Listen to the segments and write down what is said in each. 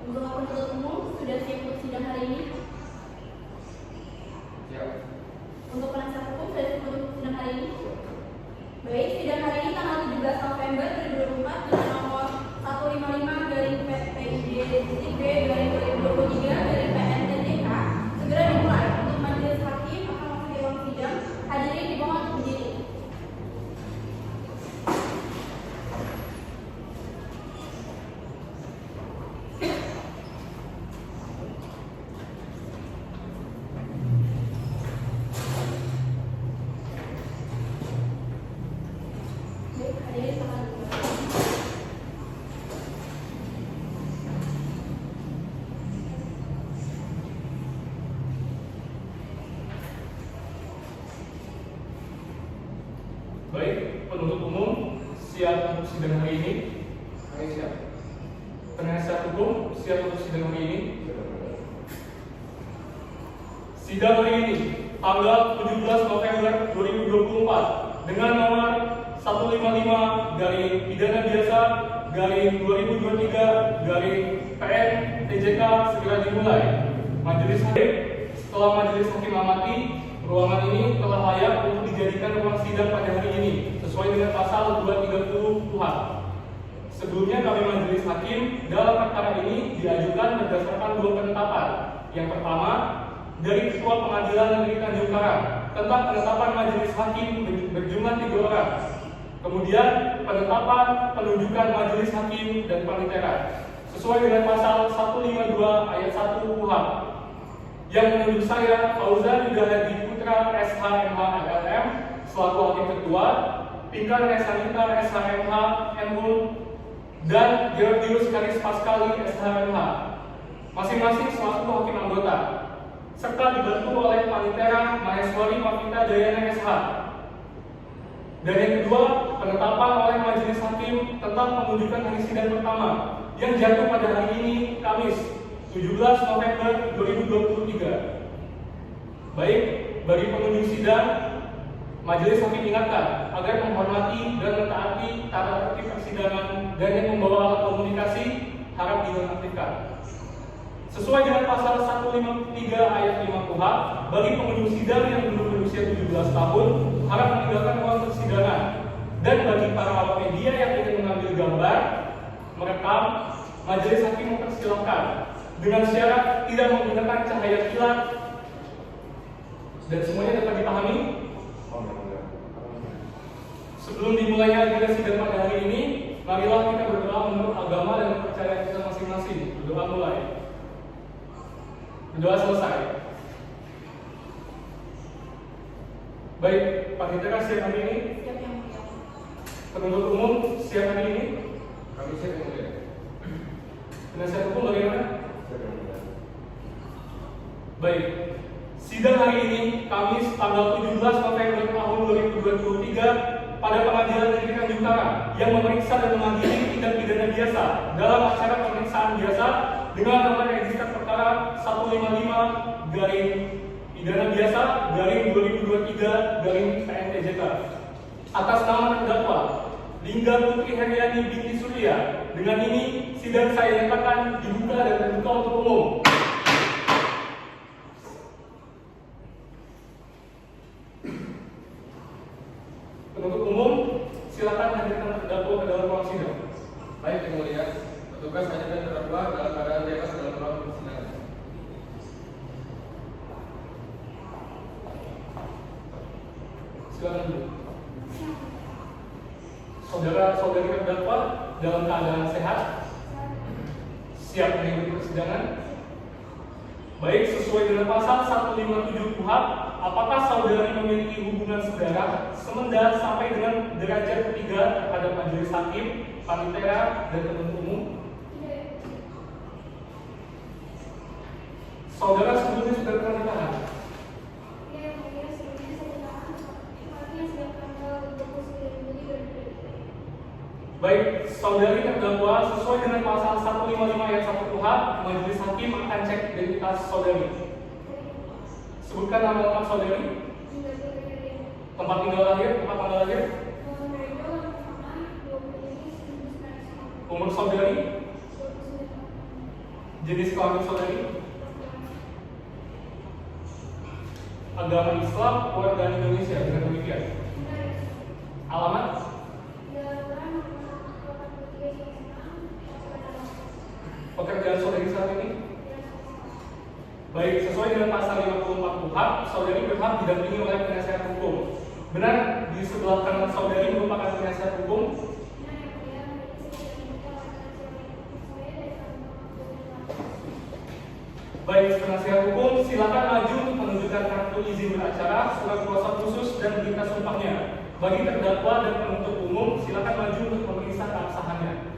Untuk penuntut umum sudah siap untuk sidang hari ini? Siap. Untuk penasihat hukum sudah siap untuk sidang hari ini? Baik, sidang hari ini tanggal 17 November 2024 dengan nomor 155-PID-B-2023-PN-TJK segera dimulai. Untuk majelis hakim akan memasuki ruang sidang. Hadirin dimohon untuk berdiri. Baik, hadirin silakan duduk. Baik, penuntut umum siap untuk sidang hari ini. Kami siap. Penasihat hukum siap untuk sidang hari ini. Sidang hari ini tanggal 17 November 2024 dengan nomor 155-PID-2023-PN-TJK segera dimulai. Majelis hakim, setelah majelis hakim amati, ruangan ini telah layak untuk dijadikan ruang sidang pada hari ini sesuai dengan pasal 230 KUHP. Sebelumnya kami majelis hakim dalam perkara ini diajukan berdasarkan dua penetapan. Yang pertama, dari Ketua Pengadilan Negeri Tanjung Karang tentang penetapan majelis hakim berjumlah 3 orang. Kemudian penetapan penunjukan majelis hakim dan panitera sesuai dengan pasal 152 ayat 1 KUHP. Yang menunjuk saya Fauzan Yudhadi Putra SHMH LLM selaku hakim ketua, Pinkan Resanita SHMH MUN, dan Georgius Karis Paskali SHMH masing-masing selaku hakim anggota, serta dibantu oleh Panitera Maheswari Pavita Dayana SH. Dan yang kedua, penetapan oleh majelis hakim tentang penunjukan hari sidang pertama yang jatuh pada hari ini Kamis 17 November 2023. Baik, bagi pengunjung sidang, majelis hakim ingatkan agar menghormati dan mentaati tata tertib persidangan dan yang membawa alat komunikasi harap dinonaktifkan. Sesuai dengan pasal 153 ayat 5 KUHP, bagi pengunjung sidang yang belum berusia 17 tahun harap meninggalkan ruang persidangan. Dan bagi para awak media yang ingin mengambil gambar, merekam, majelis hakim mempersilahkan dengan syarat tidak menggunakan cahaya kilat. Dan semuanya dapat dipahami? Sebelum dimulainya agenda sidang pada hari ini, marilah kita berdoa menurut agama dan kepercayaan kita masing-masing. Berdoa mulai. Berdoa selesai. Baik, Panitera siap hari ini? Siap yang mulia. Penuntut umum siap hari ini? Kami siap yang mulia. Penasihat hukum bagaimana? Siap yang mulia. Baik, sidang hari ini Kamis tanggal 17 November tahun 2023 pada Pengadilan Negeri Tanjung Karang yang memeriksa dan mengadili tindak pidana biasa dalam acara pemeriksaan biasa dengan nomor register perkara 155-Pidana Biasa-2023-PN-TJK atas nama terdakwa Lingga Putri Heriani binti Surya. Dengan ini sidang saya nyatakan dibuka dan terbuka untuk umum. Penuntut umum, silakan hadirkan terdakwa ke dalam ruang sidang. Baik yang mulia, petugas hadirkan terdakwa dalam keadaan bebas dalam ruang persidangan. Silakan dulu. Saudara-saudari terdakwa dalam keadaan sehat, siap mengikuti persidangan. Baik, sesuai dengan pasal 157 KUHP, apakah saudari memiliki hubungan saudara semenda sampai dengan derajat ketiga terhadap majelis hakim, panitera, dan penuntut umum? Saudara sebelumnya sudah pernah ditahan? Baik, saudari terdakwa sesuai dengan pasal 155 ayat 1 KUHP, majelis hakim akan cek identitas saudari. Sebutkan nama lengkap saudari. Tempat tinggal lahir, tempat tanggal lahir. Umur saudari. Jenis kelamin saudari? Agama Islam, warga Indonesia. Dengan demikian. Alamat? Pekerjaan saudari saat ini? Baik, sesuai dengan pasal 54 KUHP, saudari berhak didampingi oleh penasihat hukum. Benar, di sebelah kanan saudari merupakan penasihat hukum. Baik, penasihat hukum, silakan maju untuk menunjukkan kartu izin beracara, surat kuasa khusus, dan berita sumpahnya. Bagi terdakwa dan penuntut umum, silakan maju untuk memeriksa keabsahannya.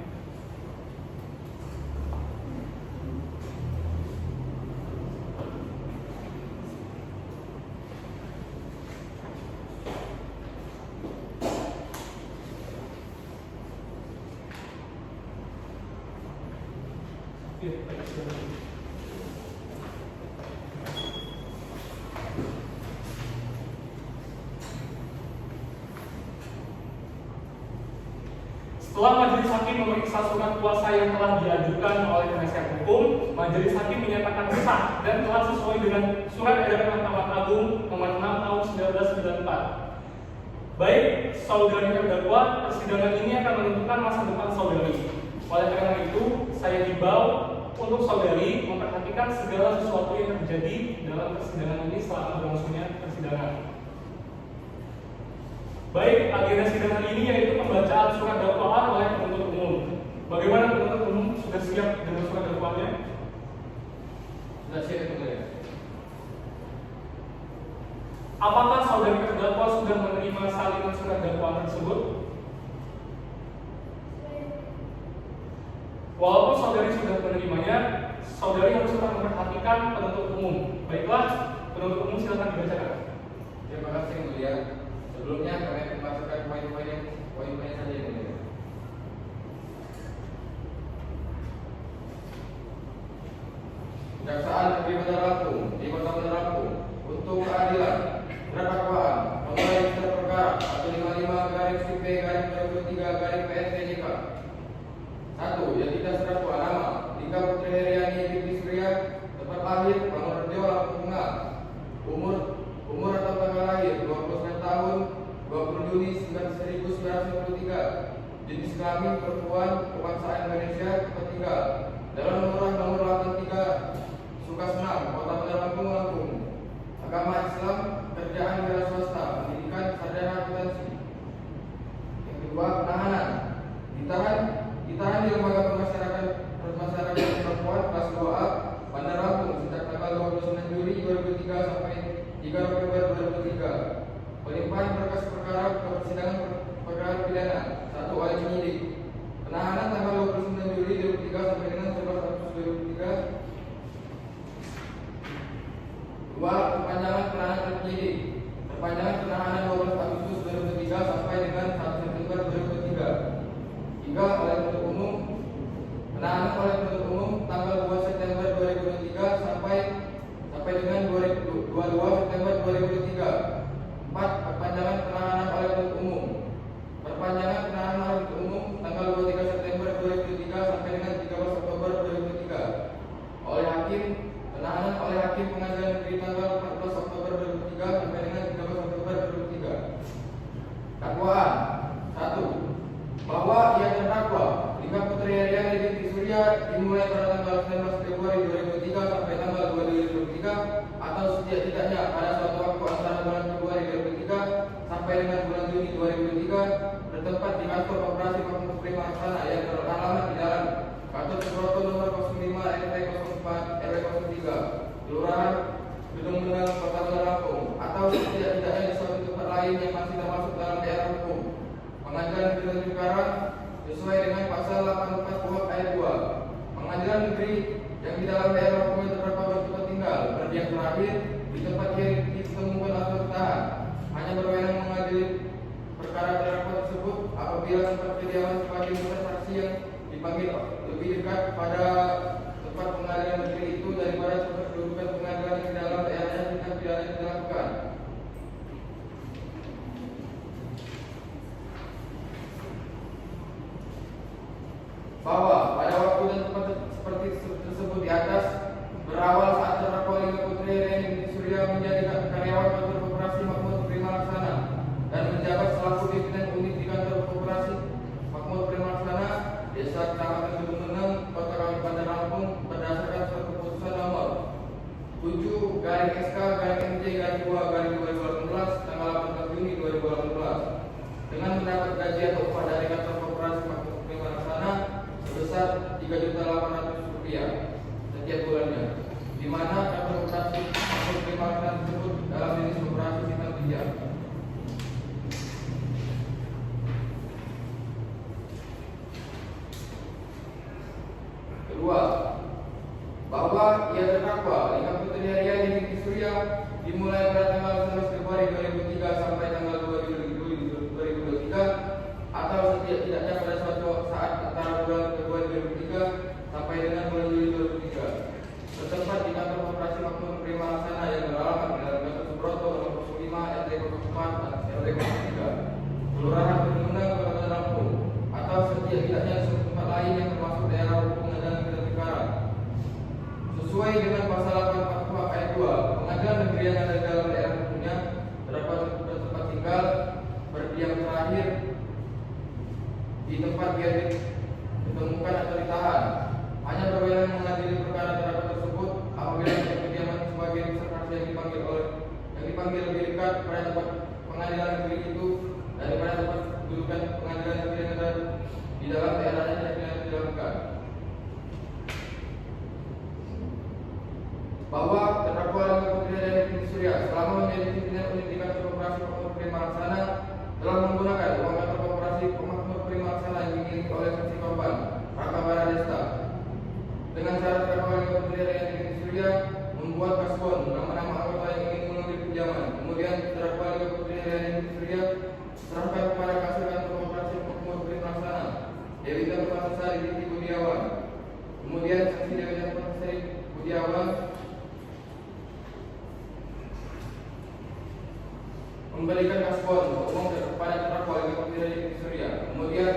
Setelah majelis hakim memeriksa surat kuasa yang telah diajukan oleh penasihat hukum, majelis hakim menyatakan sah dan telah sesuai dengan surat edaran Mahkamah Agung nomor 6 tahun 1994. Baik, saudari terdakwa, persidangan ini akan menentukan masa depan saudari. Oleh karena itu, saya himbau untuk saudari memperhatikan segala sesuatu yang terjadi dalam persidangan ini selama berlangsungnya persidangan. Baik, agenda sidang hari ini yaitu pembacaan surat dakwaan oleh penuntut umum. Bagaimana penuntut umum? Sudah siap dengan surat dakwaannya? Sudah siap, ya. Apakah saudari terdakwa sudah menerima salinan surat dakwaan tersebut? Walaupun saudari sudah menerimanya, saudari harus tetap memperhatikan penuntut umum. Baiklah, penuntut umum silakan dibacakan. Terima kasih, Yang Mulia. Sebelumnya kami akan membacakan poin-poinnya saja, Yang Mulia. Kejaksaan Negeri Bandar Lampung di Kota Bandar Lampung untuk keadilan dakwaan nomor register perkara 155-CP-2023-PSPJK 1. Yadida Seraku Anama Dika Putri Heriani Binti Surya, tempat lahir Bangurjo Lampung Tengah, umur atau tanggal lahir 29 tahun 20 Juni 1993, jenis kelamin perempuan, kebangsaan Indonesia, tempat tinggal dalam nomor 83 Sukasenam, Kota Bandar Lampung, Lampung. Agama Islam, kerjaan wira swasta, pendidikan sarjana akuntansi. Yang kedua, penahanan. Ditahan di lembaga permasyarakatan perempuan kelas 2A Bandar Lampung sejak tanggal 29 Juli 2003 sampai 3 November 2003. Pelimpahan berkas perkara ke persidangan perkara pidana 1 oleh penyidik. Penahanan tanggal 29 Juli 2003 sampai dengan 11 Agustus 2003. 2. Perpanjangan penahanan terpenyidik. Perpanjangan penahanan 12 Agustus 2003 sampai dengan 1 September 2003. 3. Oleh penuntut umum. Penahanan oleh penuntut umum tanggal 2 September 2023 sampai dengan 22 September 2003. 4. Perpanjangan penahanan oleh penuntut umum. Perpanjangan penahanan oleh penuntut umum tanggal 23 September 2003 sampai dengan 13 Oktober 2003. Oleh hakim. Penahanan oleh hakim pengadilan negeri tanggal 14 Oktober 2003 sampai dengan 13 Oktober 2003. Dakwaan 1. Bahwa ia terdakwa Dika Putri Heriani Binti Surya dimulai pada tanggal 19 Februari 2003 sampai tanggal 2 Juli 2003 atau setidak-tidaknya pada suatu waktu antara bulan Februari 2003 sampai dengan bulan Juni 2003 bertempat di kantor operasi Fakultas Prima Aksana yang beralamat di dalam Kantor Subroto nomor 05 RT 04 RW 03 Kelurahan Gedung Menang Kota Bandar Lampung atau setidak-tidaknya di suatu tempat lain yang masih termasuk dalam daerah hukum. Pengadilan Negeri Cikarang sesuai dengan pasal 84 KUHP ayat 2. Pengadilan negeri yang di dalam daerah hukum yang terdapat tempat tinggal berdiam terakhir di tempat yang ditemukan atau ditahan hanya berwenang mengadili perkara terdakwa tersebut apabila tempat kediaman sebagai saksi yang dipanggil lebih dekat pada tempat pengadilan negeri itu daripada tempat kedudukan pengadilan yang di dalam daerahnya tindak pidana yang dilakukan. Bahwa pada waktu dan tempat seperti tersebut di atas Rupiah setiap bulannya, di mana kantor operasi makmur prima tersebut dalam jenis operasi sistem pinjam. Kedua, bahwa ia terdakwa Ika Putri Haryani binti Surya dimulai pada tanggal 11 Februari 2003 sampai tanggal 2 Juli 2023 atau setidak-tidaknya pada suatu saat antara bulan Februari 2003 sampai dengan bulan Juli 2003 bertempat di kantor operasi makmur prima laksana yang beralamat di dalam Gatot Subroto nomor 05 RT 04 RW 03 Kelurahan Penyumendang Kota Lampung atau setidak-tidaknya di suatu tempat lain yang termasuk daerah hukum pengadilan negeri Cikarang. Sesuai dengan pasal 840 ayat 2, pengadilan negeri yang ada di dalam daerah hukumnya terdapat tempat tinggal berdiam terakhir di tempat dia ditemukan atau ditahan. Hanya berwenang mengadili perkara terhadap tersebut apabila kediaman sebagai saksi yang dipanggil lebih dekat pada tempat pengadilan negeri itu daripada tempat kedudukan pengadilan negeri yang ada di dalam daerahnya yang dilakukan. Bahwa terdakwa Ika Putri Haryani binti Surya selama menjadi pimpinan unit di kantor operasi makmur prima laksana telah menggunakan uang kantor operasi makmur prima laksana yang dimiliki oleh saksi korban Raka Baradesta dengan cara terdakwa Ika Putri Haryani binti Surya membuat kasbon nama-nama anggota yang ingin mengambil pinjaman. Kemudian terdakwa Ika Putri Haryani binti Surya serahkan kepada kasir kantor operasi makmur prima laksana Dewi Permatasari binti Budiawan. Kemudian saksi Dewi Permatasari Budiawan memberikan kasbon uang kepada terdakwa Ika Putri Haryani binti Surya. Kemudian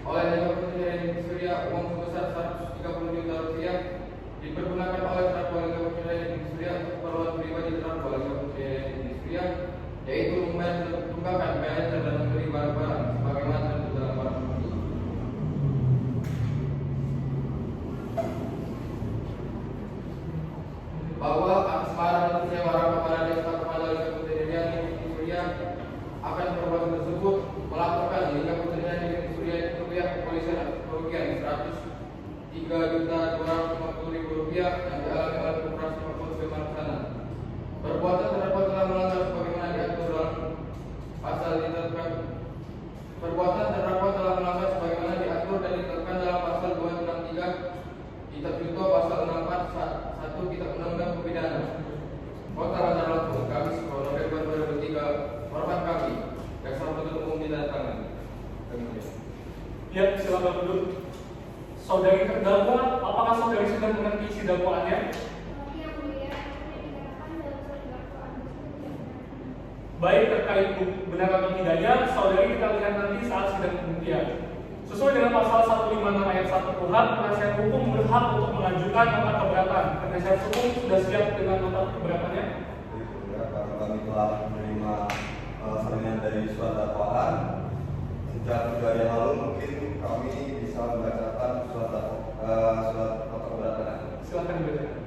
oleh Ika Putri Haryani binti Surya uang sebesar 130 juta rupiah dipergunakan oleh terdakwa Ika Putri Haryani binti Surya untuk keperluan pribadi terdakwa Ika Putri Haryani binti Surya, yaitu membayar tunggakan PNS dan memberi barang-barang sebagaimana tertulis dalam barang bukti. Bahwa atas barang dan sewa Raka Baradesta kepada Ika Putri Haryani binti Surya akan perbuatan tersebut melaporkan Ika Putri Haryani binti Surya itu pihak kepolisian atas kerugian 103.250.000 rupiah yang dialami oleh operasi makmur prima laksana. Perbuatan terdakwa telah melanggar sebagaimana diatur dalam pasal ditetapkan. Perbuatan terdakwa telah melanggar sebagaimana diatur dan ditetapkan dalam pasal 263 Kitab Junto pasal 64 1 Kitab Undang-Undang Pidana. Kota Bandar Lampung, Kamis 10 November 2003. Hormat kami, Jaksa Penuntut Umum didatangkan. Ya, silakan duduk. Saudari terdakwa, apakah saudari sudah mengerti isi dakwaannya? Baik, terkait benar atau tidaknya, saudari kita lihat nanti saat sidang pembuktian. Sesuai dengan pasal 156 ayat 1 KUHP, penasihat hukum berhak untuk mengajukan nota keberatan. Penasihat hukum sudah siap dengan nota keberatannya? Ya, karena kami telah menerima salinan dari surat dakwaan sejak 3 hari lalu, mungkin kami bisa membacakan surat nota keberatan. Silakan dibacakan.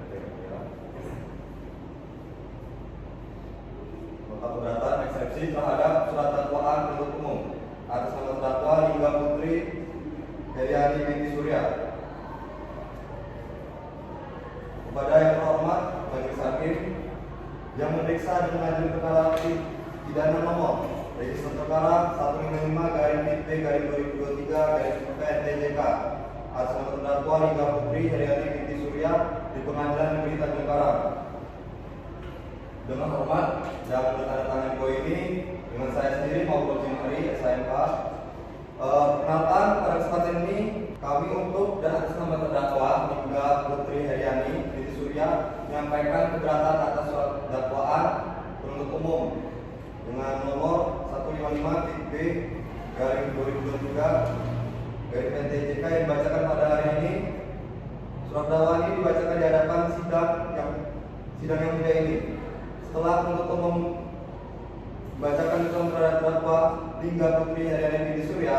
Nota keberatan eksepsi terhadap surat dakwaan penuntut umum atas nama terdakwa Ika Putri Haryani binti Surya. Kepada yang terhormat majelis hakim yang memeriksa dan mengadili perkara pidana nomor register perkara 155-P/2023-PNTJK atas nama terdakwa Ika Putri Haryani binti Surya di Pengadilan Negeri Tanjung Karang. Dengan hormat dan bertandatangani poin ini dengan saya sendiri maupun tim hari SMK. Perkenalkan, pada kesempatan ini kami untuk dan atas nama terdakwa Ika Putri Haryani binti Surya menyampaikan keberatan atas surat dakwaan penuntut umum dengan nomor 155-P/2023-PNTJK yang dibacakan pada hari ini. Surat dakwaan ini dibacakan di hadapan sidang yang mulia ini. Setelah penuntut umum membacakan keterangan terhadap terdakwa Ika Putri Haryani binti Surya,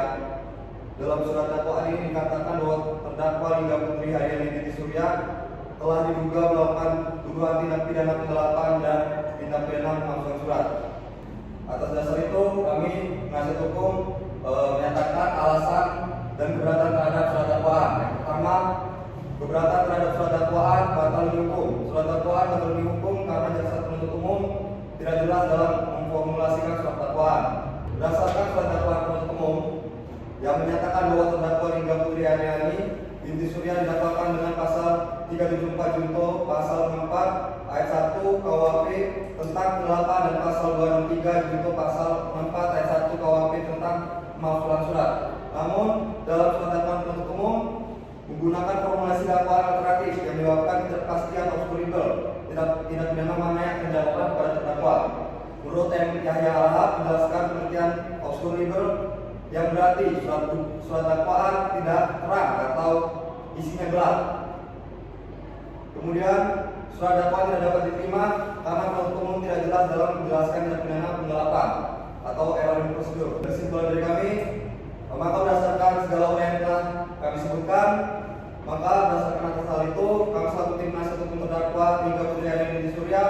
dalam surat dakwaan ini dikatakan bahwa terdakwa Ika Putri Haryani binti Surya telah diduga melakukan tuduhan tindak pidana penggelapan dan tindak pidana pemalsuan surat. Atas dasar itu kami penasihat hukum menyatakan alasan dan keberatan terhadap surat dakwaan. Yang pertama, keberatan terhadap surat dakwaan batal dihukum. Surat dakwaan batal dihukum karena jaksa penuntut umum tidak jelas dalam memformulasikan surat dakwaan. Berdasarkan surat dakwaan penuntut umum yang menyatakan bahwa terdakwa Lingga Putri Haryani binti Surya didakwakan dengan pasal 374 Junto pasal 4 ayat 1 KUHP tentang penggelapan dan pasal 263 Junto pasal 4 ayat 1 KUHP tentang pemalsuan surat. Namun dalam surat dakwaan penuntut umum menggunakan formulasi dakwaan alternatif yang menyebabkan ketidakpastian obskuribel tidak pidana mana yang terdakwa pada terdakwa. Menurut M. Yahya Al-Hab menjelaskan pengertian obskuribel yang berarti surat dakwaan tidak terang atau isinya gelap. Kemudian surat dakwaan tidak dapat diterima karena penuntut umum tidak jelas dalam menjelaskan tindak pidana penggelapan atau error in prosedur. Kesimpulan dari kami, maka berdasarkan segala upaya yang telah kami sebutkan, maka berdasarkan atas hal itu, kami selaku tim penasihat hukum terdakwa Lingga Putri Haryani binti Surya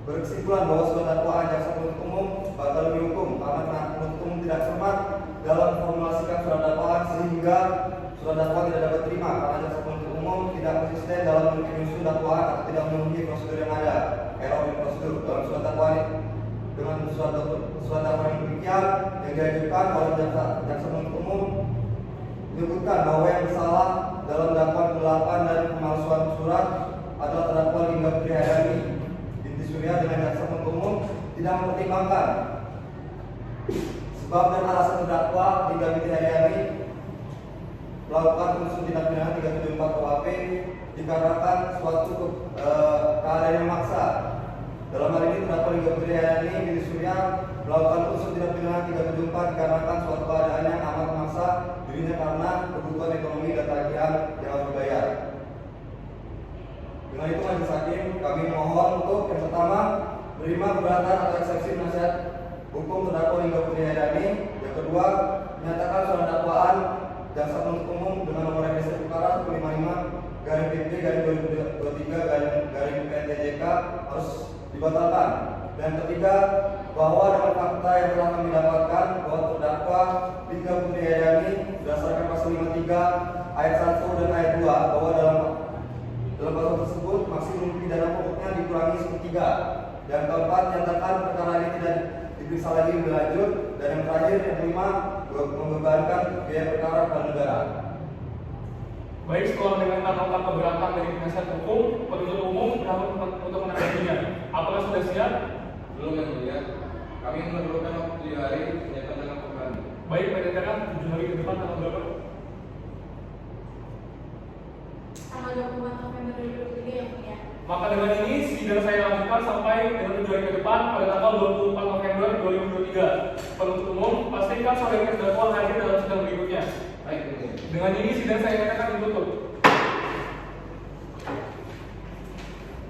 berkesimpulan bahwa surat dakwaan jaksa penuntut umum batal dihukum karena penuntut umum tidak cermat dalam memformulasikan surat dakwaan sehingga surat dakwaan tidak dapat diterima karena jaksa penuntut umum tidak konsisten dalam menyusun dakwaan atau tidak memenuhi prosedur yang ada. Error in prosedur dalam surat dakwaan dengan surat dakwaan yang demikian yang diajukan oleh jaksa penuntut umum menyebutkan bahwa yang bersalah dalam dakwaan penggelapan dan pemalsuan surat adalah terdakwa Lingga Putri Haryani binti Surya dengan jaksa penuntut umum tidak mempertimbangkan sebab dan alasan terdakwa Lingga Putri Haryani melakukan unsur tindak pidana 374 KUHP dikarenakan suatu keadaan yang memaksa. Dalam hal ini terdakwa Lingga Putri Haryani binti Surya melakukan unsur tindak pidana 374 dikarenakan suatu keadaan yang amat memaksa dirinya karena kebutuhan ekonomi dan tagihan yang harus dibayar. Dengan itu majelis hakim kami mohon untuk yang pertama menerima keberatan atau eksepsi penasihat hukum terdakwa Lingga Putri Haryani. Yang kedua menyatakan surat dakwaan jaksa penuntut umum dengan nomor registrasi perkara 155-PP-2023-PNTJK harus dibatalkan. Dan ketiga, bahwa dengan fakta yang telah kami dapatkan bahwa terdakwa Lingga Putri Haryani berdasarkan pasal 53 ayat 1 dan ayat 2 bahwa dalam pasal tersebut maksimum pidana pokoknya dikurangi sepertiga. Dan keempat, nyatakan perkara ini tidak diperiksa lagi lebih lanjut. Dan yang terakhir, yang kelima, membebankan biaya perkara kepada negara. Baik, setelah mendengarkan keberatan dari penasihat hukum, penuntut umum berhak untuk menanggapinya. Apakah sudah siap? Belum yang mulia. Kami memerlukan waktu 7 hari menyatakan laporan. Baik, pendekatan 7 hari ke depan tanggal berapa? Tanggal 24 November 2023 yang mulia. Maka dengan ini sidang saya lanjutkan sampai dengan 7 hari ke depan pada tanggal 24 November 2023. Penuntut umum pastikan saudara terdakwa hadir dalam sidang berikutnya. Baik, yang mulia. Dengan ini sidang saya nyatakan ditutup.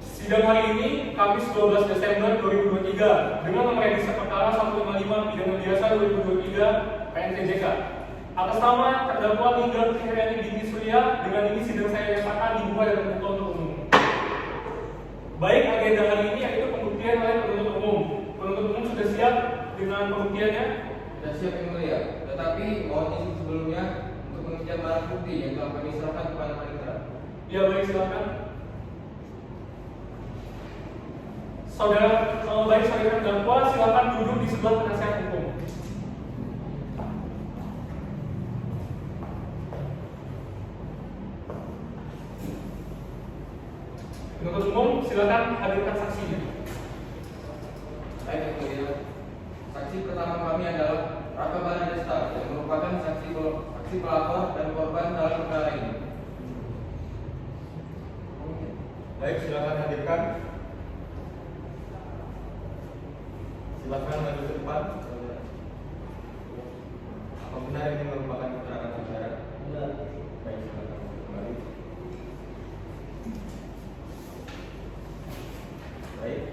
Sidang hari ini Kamis 12 Desember 2023 dengan nomor registrasi perkara 155 pidana biasa 2023 PNTJK. Atas nama terdakwa Lingga Putri Haryani binti Surya, dengan ini sidang saya nyatakan dibuka dan terbuka untuk umum. Baik, agenda hari ini yaitu pembuktian oleh penuntut umum. Penuntut umum sudah siap dengan pembuktiannya? Sudah siap yang mulia. Tetapi mohon izin sebelumnya untuk mengejar barang bukti yang telah kami serahkan kepada panitera. Ya, baik, silakan. Saudara, baik saudara terdakwa, silakan duduk di sebelah penasihat hukum. Penuntut umum, silakan hadirkan saksinya. Baik, yang mulia. Saksi pertama kami adalah Raka Baradesta yang merupakan saksi pelapor dan korban dalam perkara ini. Baik, silakan hadirkan. Silakan maju ke depan. Apa benar ini merupakan keterangan saudara? Benar. Baik, silakan kembali. Baik,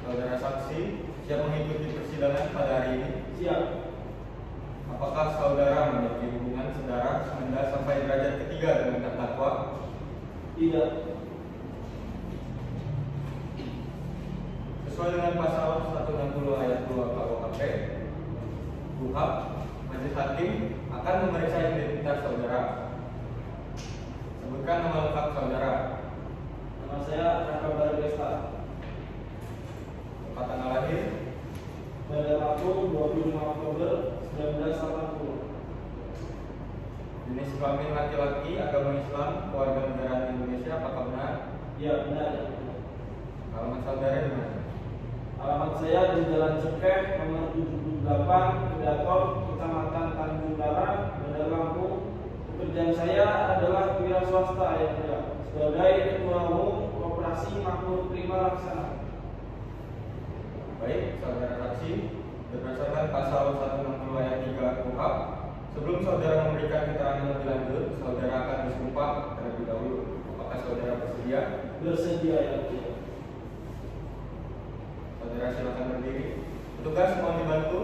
saudara saksi siap mengikuti persidangan pada hari ini? Siap. Apakah saudara memiliki hubungan saudara semenjak sampai derajat ketiga dengan terdakwa? Tidak. Sesuai dengan pasal 160 ayat 2 KUHP, majelis hakim akan memeriksa identitas saudara. Sebutkan nama lengkap saudara. Nama saya Raka Barudesta. Tempat tanggal lahir. Pada Rabu 25 Oktober 1980. Jenis kelamin laki-laki, agama Islam, kewarganegaraan Indonesia, apakah benar? Ya, benar. Alamat saudara di mana? Alamat saya di Jalan Cekeh nomor 78, Kedaton, Kecamatan Tanjung Karang, Bandar Lampung. Pekerjaan saya adalah wira swasta yang mulia sebagai Ketua Umum Koperasi Makmur Prima Laksana. Baik, saudara saksi, berdasarkan pasal 160 ayat 3 KUHP, sebelum saudara memberikan keterangan lebih lanjut, saudara akan bersumpah terlebih dahulu. Apakah saudara bersedia? Bersedia yang mulia. Saudara silakan berdiri. Petugas mohon dibantu.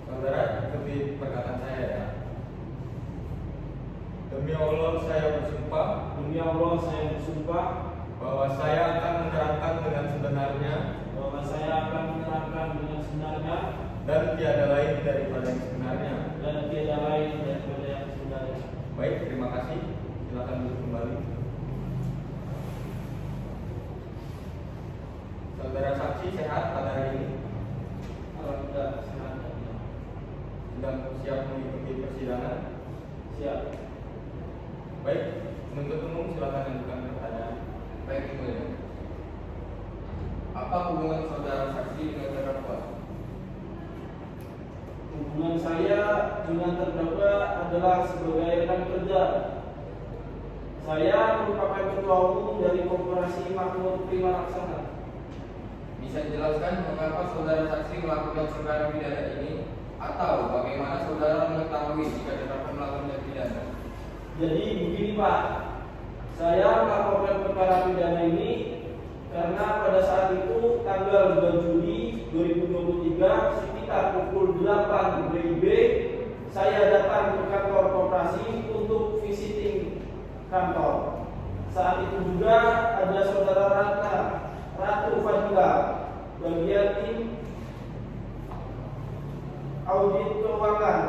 Saudara ikuti perkataan saya ya. Demi Allah saya bersumpah. Demi Allah saya bersumpah Bahwa saya akan menerangkan dengan sebenarnya. bahwa saya akan menerangkan dengan sebenarnya Dan tiada lain daripada yang sebenarnya. dan tiada lain daripada yang sebenarnya. Baik, terima kasih. Silakan duduk kembali. Saudara saksi sehat pada hari ini? Alhamdulillah sehat. Sudah siap mengikuti persidangan? Siap. Baik, penuntut umum silakan lanjutkan pertanyaan. Baik, Ibu ya. Apa hubungan saudara saksi dengan terdakwa? Hubungan saya dengan terdakwa adalah sebagai rekan kerja. Saya merupakan ketua umum dari Koperasi Makmur Prima Laksana. Bisa dijelaskan mengapa saudara saksi melakukan perkara pidana ini atau bagaimana saudara mengetahui jika terdakwa melakukan pidana? Jadi begini Pak, saya melaporkan perkara pidana ini karena pada saat itu tanggal 2 Juli 2023 sekitar pukul 8 WIB saya datang ke kantor koperasi untuk visiting kantor. Saat itu juga ada saudara Ratu Fadila, bagian tim audit keuangan,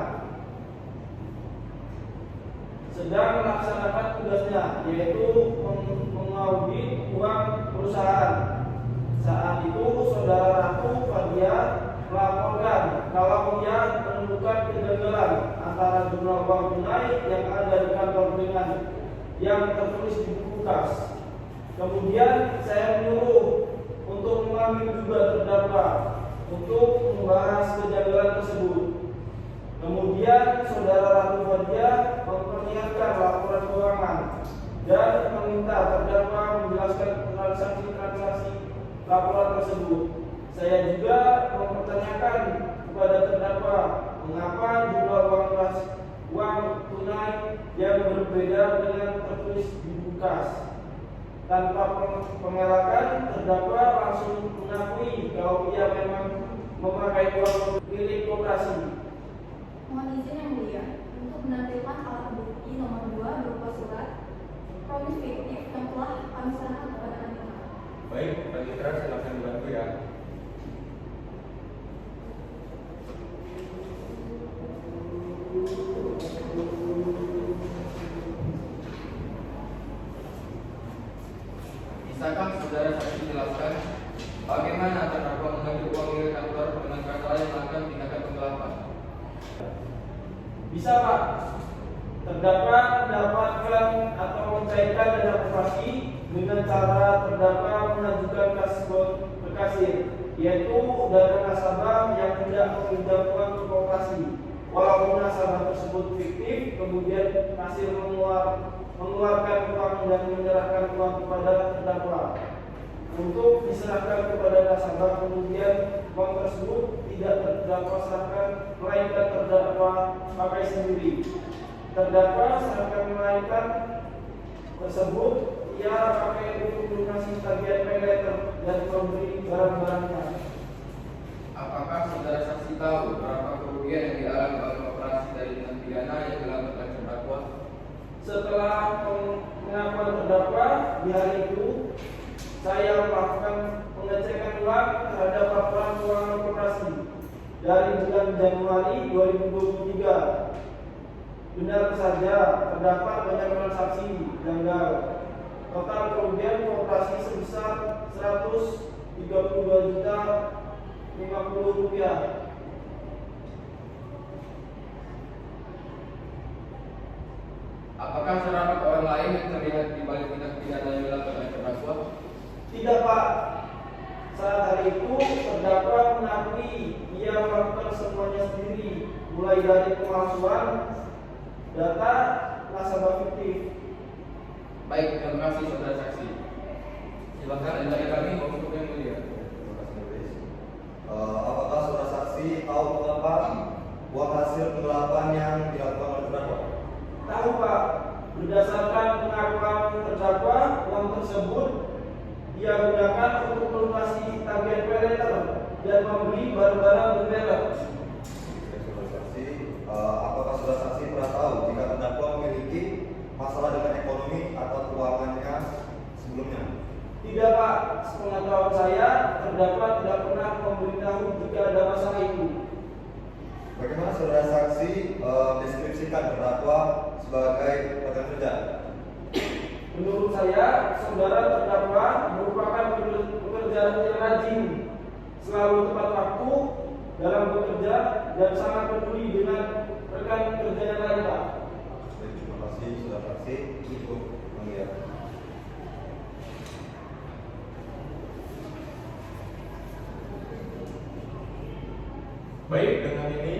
sedang melaksanakan tugasnya yaitu mengaudit uang perusahaan. Saat itu saudara Ratu Fadia melaporkan kalau ia menemukan kejanggalan antara jumlah uang tunai yang ada di kantor dengan yang tertulis di buku kas. Kemudian saya menyuruh untuk memanggil juga terdakwa untuk membahas kejanggalan tersebut. Kemudian saudara Ratu Fadia memperlihatkan laporan keuangan dan meminta terdakwa menjelaskan transaksi-transaksi laporan tersebut. Saya juga mempertanyakan kepada terdakwa mengapa jumlah uang tunai yang berbeda dengan tertulis di buku kas. Tanpa pengelakan, terdakwa langsung mengakui kalau ia memang memakai uang milik koperasi. Mohon izin yang mulia untuk menampilkan alat bukti nomor 2 berupa surat promis fiktif yang telah kami serahkan kepada Anda. Baik, Pak Citra silakan dibantu ya. Bisakah saudara saksi jelaskan bagaimana terdakwa mengambil uang milik kantor dengan kata lain melakukan tindakan penggelapan? Bisa Pak, terdakwa mendapatkan atau mencairkan dana koperasi dengan cara terdakwa mengajukan ke kasir, yaitu dana nasabah yang tidak meminjam uang ke koperasi. Walaupun nasabah tersebut fiktif, kemudian kasir mengeluarkan uang dan menyerahkan uang kepada terdakwa untuk diserahkan kepada nasabah. Kemudian uang tersebut tidak terdakwa serahkan, melainkan terdakwa pakai sendiri. Terdakwa serahkan melainkan tersebut ia pakai untuk melunasi tagihan paylater dan memberi barang-barangnya. Apakah saudara saksi tahu berapa kerugian yang dialami oleh koperasi dari tindak pidana yang dilakukan terdakwa? Setelah pengakuan terdakwa di hari itu, saya melakukan pengecekan ulang terhadap laporan keuangan koperasi dari bulan Januari 2023. Benar saja, terdapat banyak transaksi janggal. Total kerugian koperasi sebesar Rp132.050. Apakah terdapat orang lain yang terlihat di balik tindak pidana yang dilakukan oleh terdakwa? Tidak, Pak. Saat hari itu terdakwa mengakui ia melakukan semuanya sendiri, mulai dari pemalsuan data nasabah fiktif. Baik, terima kasih saudara saksi. Silakan dari kami untuk yang mulia. Terima kasih, Majelis. Apakah saudara saksi tahu mengapa uang hasil penggelapan yang dilakukan oleh terdakwa? Tahu, Pak. Berdasarkan pengakuan terdakwa, uang tersebut ia gunakan untuk melunasi tagihan paylater dan membeli barang-barang bermerek. Saudara saksi, apakah saudara saksi pernah tahu jika terdakwa memiliki masalah dengan ekonomi atau keuangannya sebelumnya? Tidak, Pak. Sepengetahuan saya, terdakwa tidak pernah memberitahu jika ada masalah itu. Bagaimana saudara saksi deskripsikan terdakwa sebagai rekan kerja? Menurut saya, saudara terdakwa merupakan pekerja yang rajin, selalu tepat waktu dalam bekerja dan sangat peduli dengan rekan kerjanya lain, Pak. Terima kasih saudara saksi. Cukup mulia. Baik, dengan ini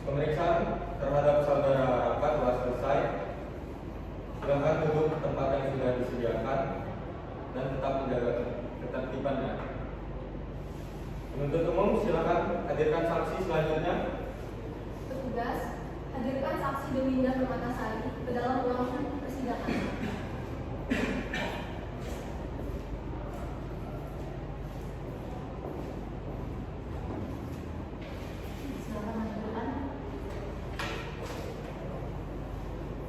pemeriksaan terhadap saudara Raka telah selesai. Silakan duduk tempat yang sudah disediakan dan tetap menjaga ketertibannya. Penuntut umum, silakan hadirkan saksi selanjutnya. Petugas, hadirkan saksi Deminda Permatasari ke dalam ruangan persidangan. Silakan menunjukkan.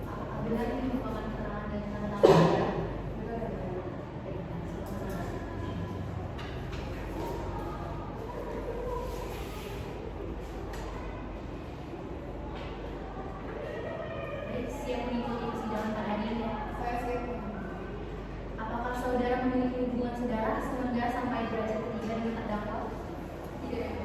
Apakah benar ini merupakan keterangan dari tanda tangan Anda? Baik, silakan. Baik, siap mengikuti persidangan pada hari ini? Saya siap. Apakah saudara memiliki hubungan saudara semenjak sampai derajat ketiga dengan terdakwa? Tidak.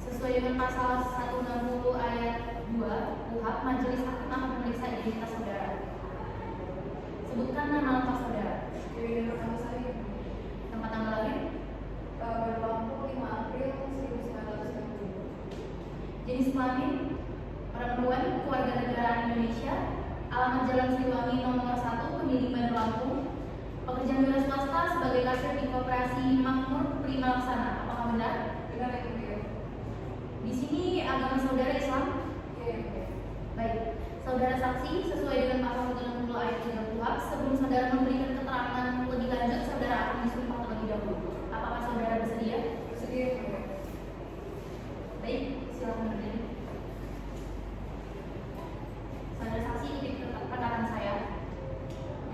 Sesuai dengan pasal 160 ayat 2 KUHP, majelis hakim akan memeriksa identitas saudara. Sebutkan nama lengkap saudara. Dewi Permatasari. Tempat tanggal lahir? Berlaku 5 April 1990. Jenis kelamin? Perempuan, keluarga negaraan Indonesia, alamat Jalan Siliwangi nomor 1, Pemilih Bandar Lampung, pekerjaan wira swasta sebagai kasir di Koperasi Makmur Prima Laksana. Apakah benar? Benar, ya, Bu. Di sini agama saudara Islam? Iya. Baik, saudara saksi, sesuai dengan pasal 160 ayat 3 KUHP, sebelum saudara memberikan keterangan lebih lanjut, saudara akan disumpah terlebih dahulu. Apakah saudara bersedia? Bersedia, Bu. Baik, silakan berdiri. Saudara saksi, ikuti perkataan saya.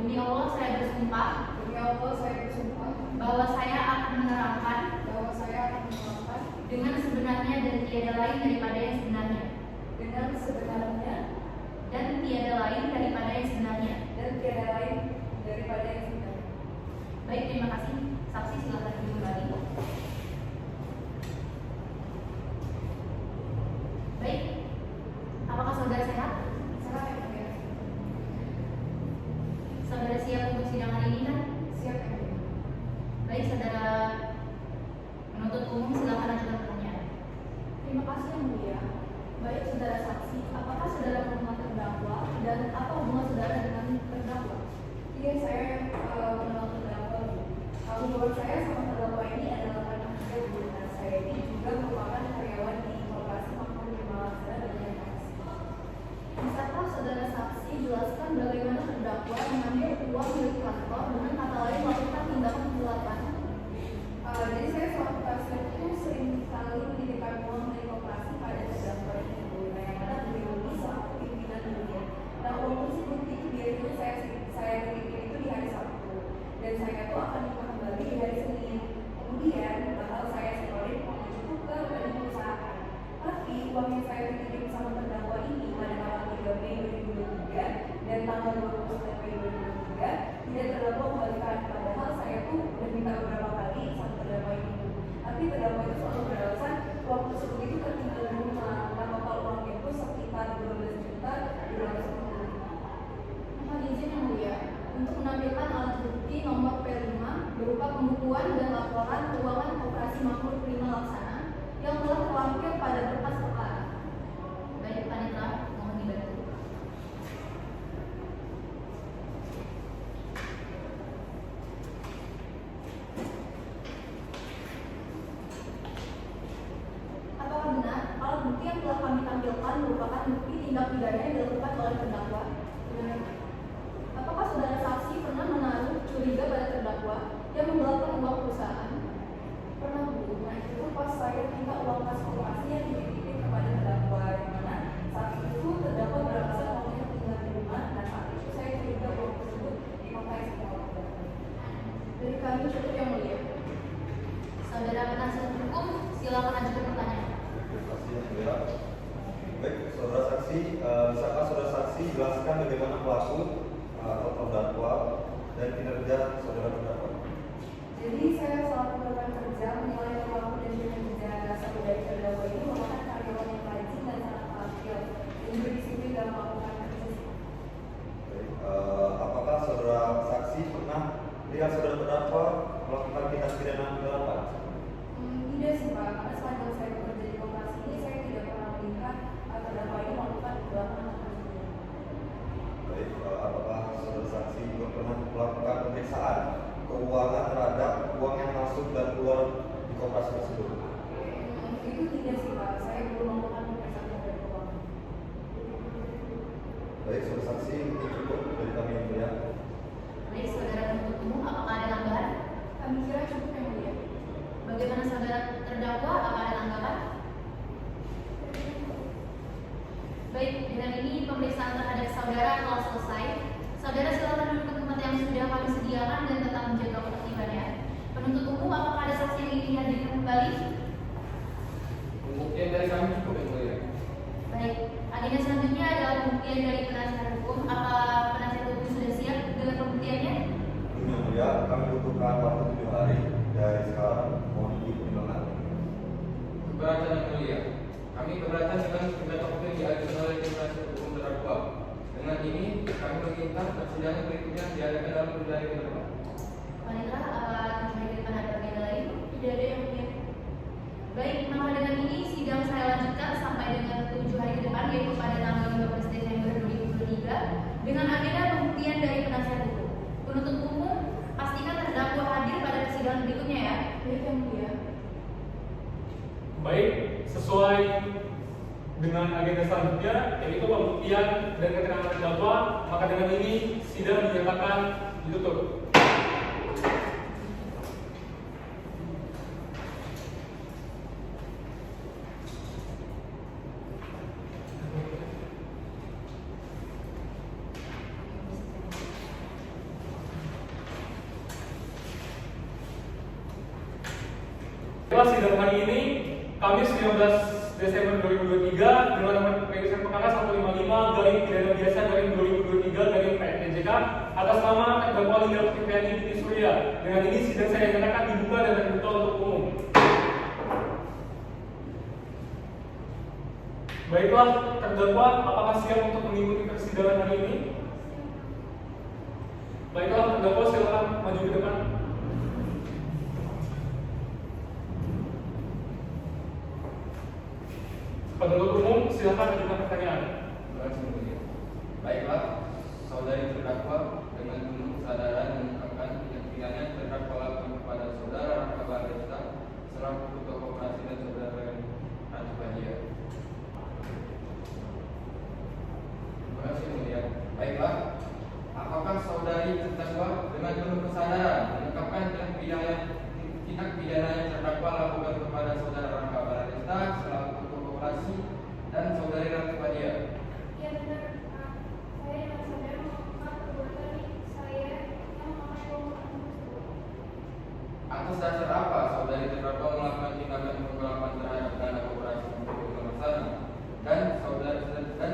Demi Allah saya bersumpah. Demi Allah saya bersumpah bahwa saya akan menerangkan. Bahwa saya akan menerangkan dengan sebenarnya dan tiada lain daripada yang sebenarnya. Dengan sebenarnya dan tiada lain daripada yang sebenarnya. Dan tiada lain daripada yang sebenarnya. Baik, terima kasih. Saksi silakan duduk kembali. Baik, apakah saudara sehat? Sehat, ya. Saudara siap untuk sidang hari ini kan? Siap, ya. Baik, saudara penuntut umum silakan ajukan pertanyaan. Terima kasih yang mulia. Baik, saudara saksi, apakah saudara mengenal terdakwa dan apa hubungan saudara dengan terdakwa? Iya, saya mengenal terdakwa. Hubungan saya sama terdakwa ini adalah karena saya ini juga merupakan karyawan di Koperasi Makmur Prima Laksana dan Jakarta. Bisakah saudara saksi jelaskan bagaimana terdakwa mengambil uang milik kantor dengan kata lain melakukan tindakan penggelapan? Jadi saya selaku kasir itu sering kali menitipkan uang dari koperasi pada terdakwa ini, nah yang mana beliau ini selaku pimpinan dunia. Nah uang tersebut itu biasanya saya titipin itu di hari Sabtu dan saya itu akan lupa kembali di hari Senin. Kemudian bakal saya setorin uang itu ke rekening perusahaan. Tapi uang yang saya titipin sama terdakwa menjelaskan bagaimana pelaku atau terdakwa dan kinerja saudara terdakwa. Jadi saya selaku rekan kerja menilai pelaku dan kinerja saudari terdakwa ini merupakan karyawan yang rajin dan sangat terampil dan berdisiplin dalam melakukan kerja. Baik, apakah saudara saksi pernah lihat saudara terdakwa melakukan tindak pidana penggelapan? Tidak sih Pak, karena sepanjang saya bekerja di koperasi ini saya tidak pernah melihat terdakwa ini melakukan penggelapan atau pencucian. Baik, apakah saudara saksi juga pernah melakukan pemeriksaan keuangan terhadap uang yang masuk dan keluar di koperasi tersebut? Itu tidak sih Pak, saya belum melakukan pemeriksaan terhadap keuangan. Baik, saudara saksi mungkin cukup dari kami yang mulia. Baik, saudara penuntut umum, apakah ada tambahan? Kami kira cukup yang mulia. Bagaimana saudara terdakwa? Apakah ada tanggapan? Baik, dengan ini pemeriksaan terhadap saudara telah selesai. Saudara silakan duduk ke tempat yang sudah kami sediakan dan tetap menjaga ketertibannya. Penuntut umum, apakah ada saksi yang ingin dihadirkan kembali? Pembuktian dari kami cukup yang mulia. Baik, agenda selanjutnya adalah pembuktian dari penasihat hukum. Apa penasihat hukum sudah siap dengan pembuktiannya? Belum yang mulia, kami butuhkan waktu 7 hari dari sekarang. Mohon dipertimbangkan. Keberatan yang mulia. Kami keberatan dengan segala bukti yang diajukan oleh tim penasihat hukum terdakwa. Dengan ini, kami meminta persidangan berikutnya diadakan dalam 7 hari ke depan. Wanita, apa 7 hari ke depan ada agenda lain? Tidak ada yang mulia. Baik, maka dengan ini sidang saya lanjutkan sampai dengan 7 hari ke depan, yaitu pada tanggal 15 Desember 2023 dengan agenda pembuktian dari penasihat hukum. Penuntut umum, pastikan terdakwa hadir pada persidangan berikutnya ya. Baik yang mulia. Baik, sesuai dengan agenda selanjutnya, yaitu pembuktian dan keterangan terdakwa, maka dengan ini sidang dinyatakan ditutup. Setelah sidang hari ini, Kamis 15 Desember 2023 dengan nomor pemeriksaan perkara 155 garing pidana biasa garing 2023 garing PNJK atas nama terdakwa Linda Putri binti Surya. Dengan ini sidang saya nyatakan dibuka dan terbuka untuk umum. Baiklah, terdakwa apakah siap untuk mengikuti persidangan hari ini? Baiklah, terdakwa silakan maju ke depan. Penuntut umum, silakan ajukan pertanyaan. Terima kasih yang mulia. Baiklah, saudari terdakwa dengan penuh kesadaran mengungkapkan tindak pidana yang terdakwa lakukan kepada saudara Raka Barista selaku ketua koperasi dan saudara Ranti Badia. Terima kasih yang mulia. Baiklah, apakah saudari terdakwa dengan penuh kesadaran mengungkapkan tindak pidana yang terdakwa lakukan kepada saudara Raka Barista selaku ketua koperasi dan saudari Ranti Badia? Ya benar Pak. Saya dengan sadar melakukan perbuatan saya yang memakai uang tersebut. Atas dasar apa saudari terdakwa melakukan tindakan penggelapan terhadap dana koperasi untuk pemeriksaan dan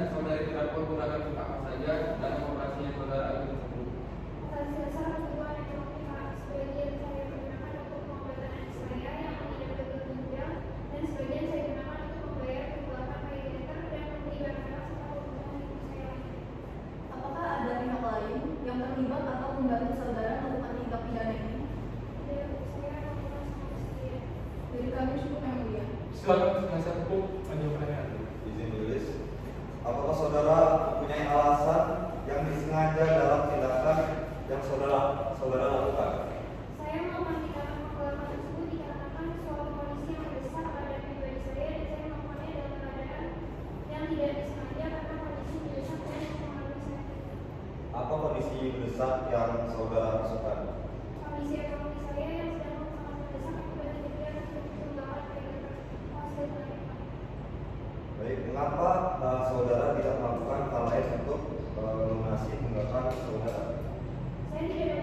saudari terdakwa gunakan untuk apa saja dana koperasi yang saudara ambil tersebut? Atas dasar kebutuhan ekonomi Pak, sebagian saya gunakan untuk pengobatan anak saya yang mengidap gagal ginjal dan sebagian saya gunakan untuk membayar penggelapan paylater dan membeli barang serta kebutuhan hidup saya lainnya. Apakah ada pihak lain yang terlibat atau membantu saudara melakukan tindak pidana ini? Tidak, saya melakukan semua sendiri. Dari kami cukup yang mulia. Silakan penasihat hukum maju pertanyaan. Izin tulis. Apakah saudara mempunyai alasan yang disengaja dalam tindakan yang saudara lakukan? Saya melakukan tindakan penggelapan tersebut dikarenakan suatu kondisi yang mendesak pada pribadi saya dan saya melakukannya dalam keadaan yang tidak disengaja karena kondisi mendesak dan mempengaruhi saya. Apa kondisi mendesak yang saudara rasakan? Kondisi ekonomi saya yang sedang sangat mendesak akibat kejadian tunggakan paylater hasil penerimaan. Baik, mengapa saudara tidak melakukan hal lain untuk melunasi tunggakan saudara? Saya tidak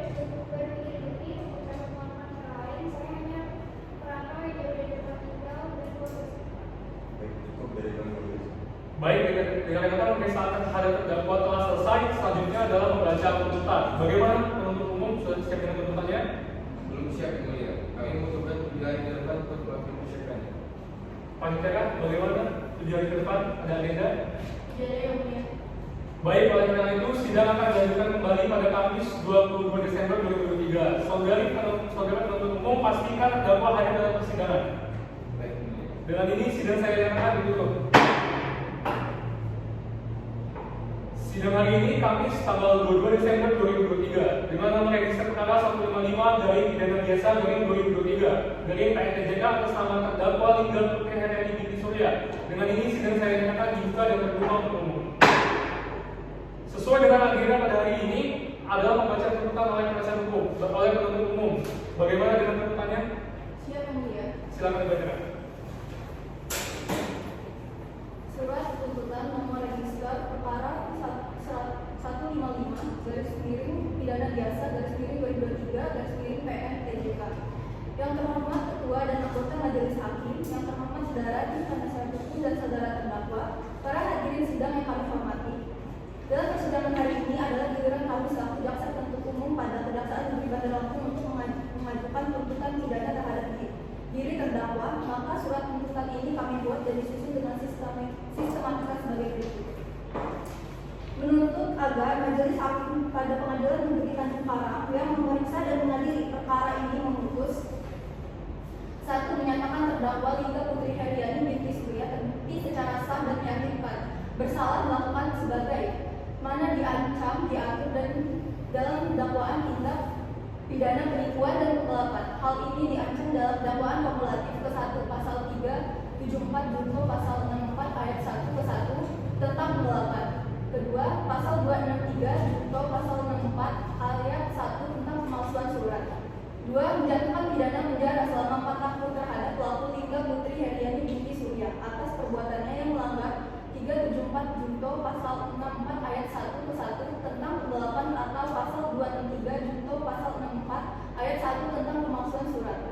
berpikir lebih untuk melakukan hal lain. Saya hanya merantau yang jauh dari tempat tinggal dan keluarga. Baik, cukup dari kami tulis. Baik, dengan kata pemeriksaan terhadap terdakwa telah selesai. selesai, selanjutnya adalah membaca tuntutan. Bagaimana penuntut umum sudah siap dengan tuntutannya? Belum siap yang mulia. Kami membutuhkan 7 hari ke depan untuk mempersiapkannya. Panitia, bagaimana 7 hari ke depan? Ada agenda? Jadi yang mulia. Baik, oleh karena itu sidang akan dilanjutkan kembali pada Kamis 22 Desember 2023. Saudara penuntut umum pastikan terdakwa hadir dalam persidangan. Baik yang mulia. Dengan ini sidang saya nyatakan ditutup. Sidang hari ini Kamis tanggal 22 Desember 2023 dengan nomor register perkara 155 dari pidana biasa garing 2023 garing PNTJK atas nama terdakwa Lingga Putri Heriani binti Surya. Dengan ini sidang saya nyatakan dibuka dan terbuka untuk umum. Sesuai dengan agenda pada hari ini adalah membaca tuntutan oleh penasihat hukum oleh penuntut umum. Bagaimana dengan tuntutannya? Siap yang mulia. Silakan dibacakan. Surat tuntutan nomor register perkara 155 garis miring pidana biasa garis miring 2023 garis miring PNTJK. Yang terhormat Ketua dan anggota Majelis Hakim, yang terhormat saudara di penasihat hukum dan saudara terdakwa, para hadirin sidang yang kami hormati. Dalam persidangan hari ini adalah giliran kami selaku jaksa penuntut umum pada kejaksaan negeri Bandar Lampung untuk mengajukan tuntutan pidana terhadap diri terdakwa. Maka surat tuntutan ini kami buat dan disusun dengan sistematika sebagai berikut. Menuntut agar Majelis Hakim pada Pengadilan Negeri Tanjung Karang yang memeriksa dan mengadili perkara ini memutus: 1. Menyatakan terdakwa Lingga Putri Heriani binti Surya terbukti secara sah dan meyakinkan bersalah melakukan sebagai mana diancam, diatur dan dalam dakwaan tindak pidana penipuan dan penggelapan. Hal ini diancam dalam dakwaan kumulatif ke-1 pasal 374 junto pasal 64 ayat 1 ke 1 tentang penggelapan. Kedua, pasal 263 junto pasal 64 ayat 1 tentang pemalsuan surat. 2. Menjatuhkan pidana penjara selama 4 tahun terhadap pelaku Lingga Putri Heriani binti Surya atas perbuatannya yang melanggar 374 junto pasal 64 ayat 1 ke 1 tentang penggelapan atau pasal 263 junto pasal 64 ayat 1 tentang pemalsuan surat.